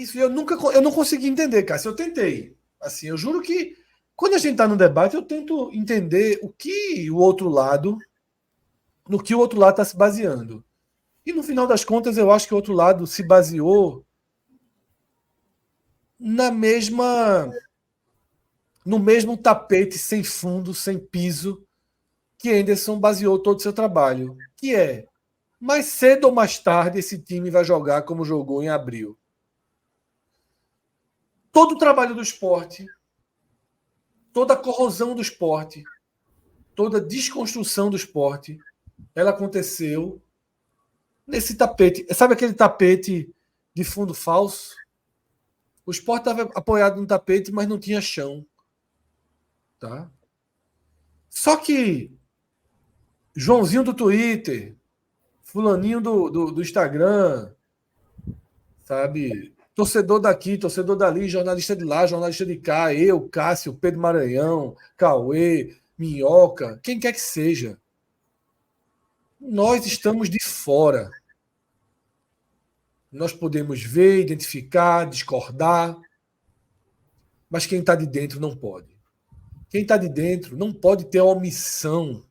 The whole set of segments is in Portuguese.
Isso eu não consegui entender, cara. Eu tentei. Assim, eu juro que quando a gente está no debate, eu tento entender o que o outro lado, no que o outro lado está se baseando. E no final das contas, eu acho que o outro lado se baseou na mesma, no mesmo tapete sem fundo, sem piso, que Henderson baseou todo o seu trabalho, que é mais cedo ou mais tarde esse time vai jogar como jogou em abril. Todo o trabalho do esporte, toda a corrosão do esporte, toda a desconstrução do esporte, ela aconteceu nesse tapete. Sabe aquele tapete de fundo falso? O esporte estava apoiado no tapete, mas não tinha chão. Tá? Só que Joãozinho do Twitter, fulaninho do Instagram, sabe? Torcedor daqui, torcedor dali, jornalista de lá, jornalista de cá, eu, Cássio, Pedro Maranhão, Cauê, Minhoca, quem quer que seja. Nós estamos de fora. Nós podemos ver, identificar, discordar, mas quem está de dentro não pode. Quem está de dentro não pode ter a omissão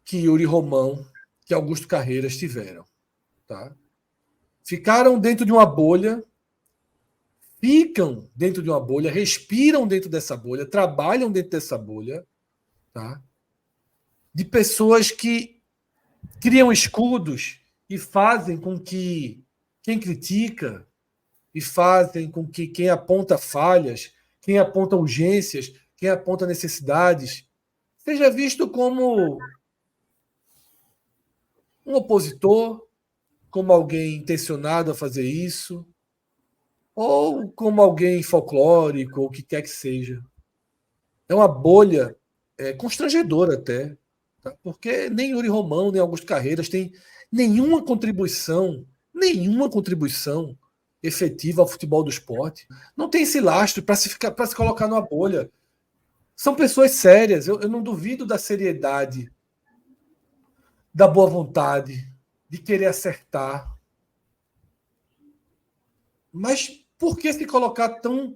que Yuri Romão, que Augusto Carreiras tiveram. Tá? Ficaram dentro de uma bolha, ficam dentro de uma bolha, respiram dentro dessa bolha, trabalham dentro dessa bolha, tá? De pessoas que criam escudos e fazem com que quem critica e fazem com que quem aponta falhas, quem aponta urgências, quem aponta necessidades, seja visto como um opositor, como alguém intencionado a fazer isso, ou como alguém folclórico, ou o que quer que seja. É uma bolha constrangedora até, tá? Porque nem Yuri Romão, nem Augusto Carreiras têm nenhuma contribuição efetiva ao futebol do esporte. Não tem esse lastro para se colocar numa bolha. São pessoas sérias. Eu não duvido da seriedade, da boa vontade, de querer acertar. Mas por que se colocar tão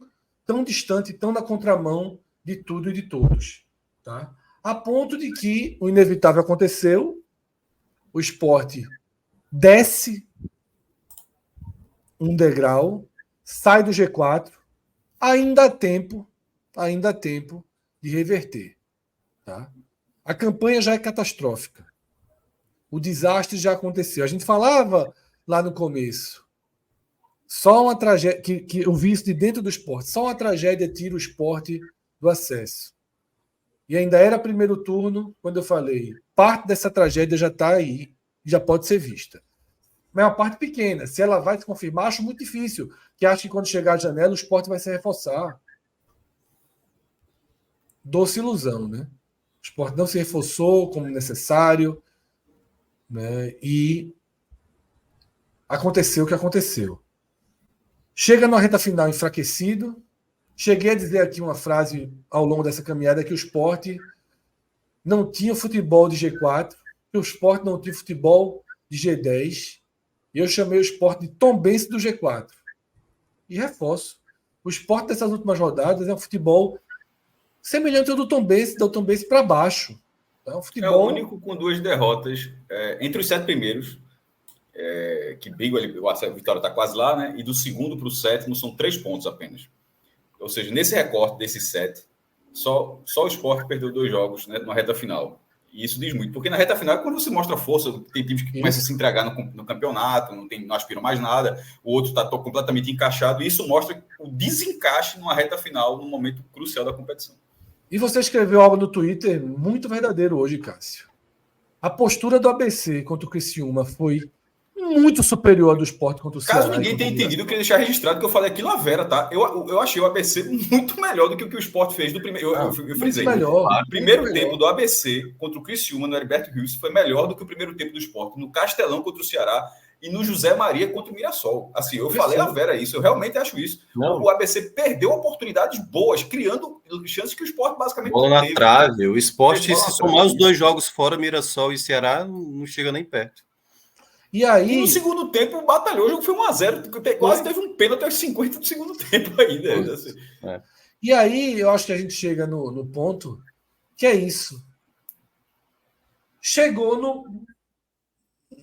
distante, tão na contramão de tudo e de todos? Tá? A ponto de que o inevitável aconteceu, o esporte desce um degrau, sai do G4, ainda há tempo de reverter. Tá? A campanha já é catastrófica. O desastre já aconteceu. A gente falava lá no começo, só uma tragédia, que eu vi isso de dentro do esporte, só uma tragédia tira o esporte do acesso. E ainda era primeiro turno, quando eu falei, parte dessa tragédia já está aí, já pode ser vista. Mas é uma parte pequena. Se ela vai se confirmar, acho muito difícil. Que acho que quando chegar a janela, o esporte vai se reforçar. Doce ilusão, né? O esporte não se reforçou como necessário, né? E aconteceu o que aconteceu. Chega na reta final enfraquecido. Cheguei a dizer aqui uma frase ao longo dessa caminhada que o esporte não tinha futebol de G4, que o esporte não tinha futebol de G10. E eu chamei o esporte de tombense do G4. E reforço. O esporte dessas últimas rodadas é um futebol semelhante ao do Tombense para baixo. É um futebol... É o único com 2 derrotas entre os 7 primeiros, que brigam ali, a vitória está quase lá, né? E do segundo para o sétimo são 3 pontos apenas. Ou seja, nesse recorte desses 7, só o esporte perdeu 2 jogos, né, na reta final. E isso diz muito, porque na reta final é quando você mostra força, tem times que começam a se entregar no campeonato, não aspiram mais nada, o outro está completamente encaixado, e isso mostra o desencaixe numa reta final, num momento crucial da competição. E você escreveu algo no Twitter muito verdadeiro hoje, Cássio. A postura do ABC contra o Criciúma foi muito superior à do Sport contra o Ceará. Caso ninguém tenha entendido, eu queria deixar registrado que eu falei aqui na Vera, tá? Eu achei o ABC muito melhor do que o Sport fez do primeiro. Eu frisei. Melhor, o primeiro tempo do ABC contra o Criciúma no Heriberto Rios foi melhor do que o primeiro tempo do Sport no Castelão contra o Ceará e no José Maria contra o Mirassol. Assim, eu falei na Vera isso, eu realmente acho isso. Não. O ABC perdeu oportunidades boas, criando chances que o Sport basicamente bola não teve. Na trave. O Sport, se somar os 2 jogos fora, Mirassol e Ceará, não chega nem perto. E aí. E no segundo tempo, batalhou, o jogo foi 1-0. Quase teve um pênalti aos 50 do segundo tempo ainda. Assim. E aí, eu acho que a gente chega no ponto que é isso. Chegou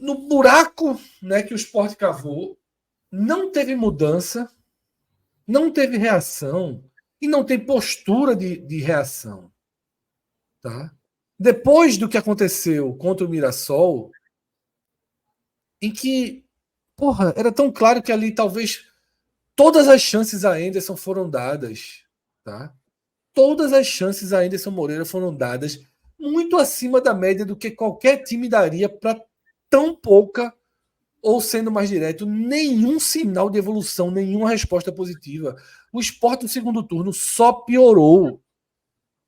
no buraco, né, que o Sport cavou, não teve mudança, não teve reação e não tem postura de reação. Tá? Depois do que aconteceu contra o Mirassol, em que, porra, era tão claro que ali talvez todas as chances a Anderson foram dadas. Tá? Todas as chances a Anderson Moreira foram dadas muito acima da média do que qualquer time daria para tão pouca, ou sendo mais direto, nenhum sinal de evolução, nenhuma resposta positiva. O Sport no segundo turno só piorou.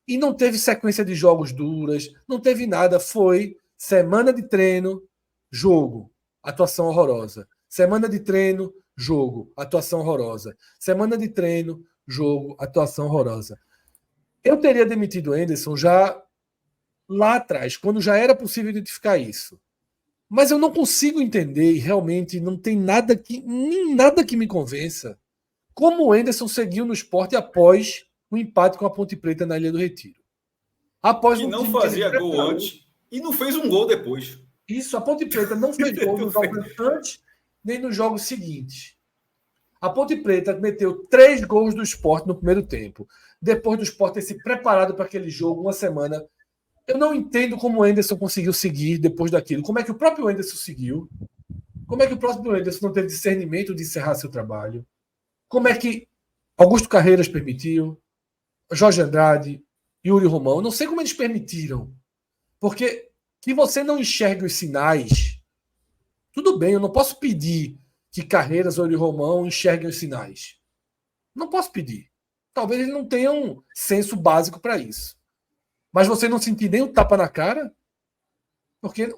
E não teve sequência de jogos duras, não teve nada. Foi semana de treino, jogo, atuação horrorosa. Semana de treino, jogo, atuação horrorosa. Semana de treino, jogo, atuação horrorosa. Eu teria demitido o Anderson já lá atrás, quando já era possível identificar isso. Mas eu não consigo entender, e realmente não tem nada nem nada que me convença, como o Anderson seguiu no Sport após o empate com a Ponte Preta na Ilha do Retiro. Após Que um não time que ele fazia gol preparou. antes e não fez um gol depois. Isso, a Ponte Preta não fez gol nos jogos antes nem nos jogos seguintes. A Ponte Preta meteu 3 gols do Sport no primeiro tempo. Depois do Sport ter se preparado para aquele jogo uma semana. Eu não entendo como o Anderson conseguiu seguir depois daquilo. Como é que o próprio Anderson seguiu? Como é que o próprio Anderson não teve discernimento de encerrar seu trabalho? Como é que Augusto Carreiras permitiu? Jorge Andrade, Yuri Romão? Eu não sei como eles permitiram. Porque que você não enxergue os sinais, tudo bem, eu não posso pedir que Carreiras ou Yuri Romão enxerguem os sinais. Não posso pedir. Talvez eles não tenham senso básico para isso. Mas você não sentir nem o tapa na cara? Porque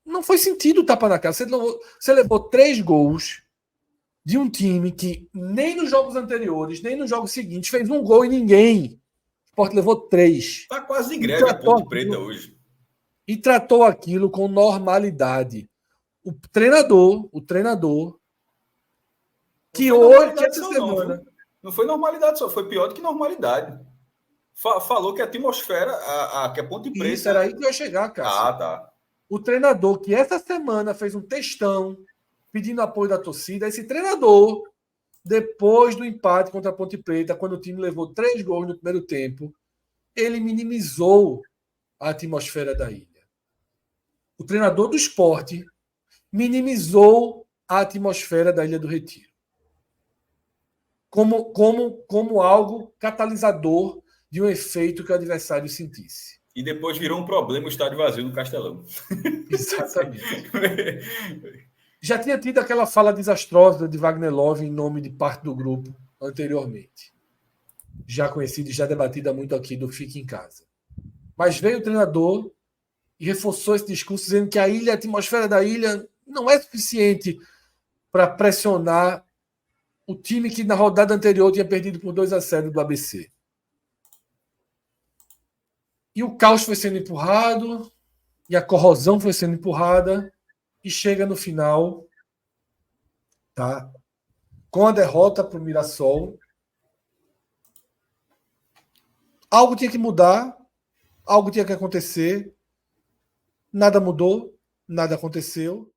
não foi sentido o tapa na cara. Você levou 3 gols de um time que nem nos jogos anteriores, nem nos jogos seguintes, fez um gol e ninguém. O Sport levou 3. Está quase de greve a Ponte Preta hoje. E tratou aquilo com normalidade. O treinador, que hoje, que essa semana. Não foi normalidade só, foi pior do que normalidade. Falou que a atmosfera, que a Ponte Preta. Isso era aí que eu ia chegar, Cássio. Ah, tá. O treinador que essa semana fez um textão pedindo apoio da torcida, esse treinador, depois do empate contra a Ponte Preta, quando o time levou 3 gols no primeiro tempo, ele minimizou a atmosfera da ilha. O treinador do Sport minimizou a atmosfera da Ilha do Retiro. Como algo catalisador de um efeito que o adversário sentisse. E depois virou um problema o estádio vazio no Castelão. Exatamente. Já tinha tido aquela fala desastrosa de Wagner Love em nome de parte do grupo anteriormente. Já conhecido e já debatida muito aqui do Fique em Casa. Mas veio o treinador e reforçou esse discurso dizendo que a atmosfera da ilha não é suficiente para pressionar o time que na rodada anterior tinha perdido por 2-0 do ABC. E o caos foi sendo empurrado, e a corrosão foi sendo empurrada, e chega no final, tá? Com a derrota para o Mirassol. Algo tinha que mudar, algo tinha que acontecer. Nada mudou, nada aconteceu.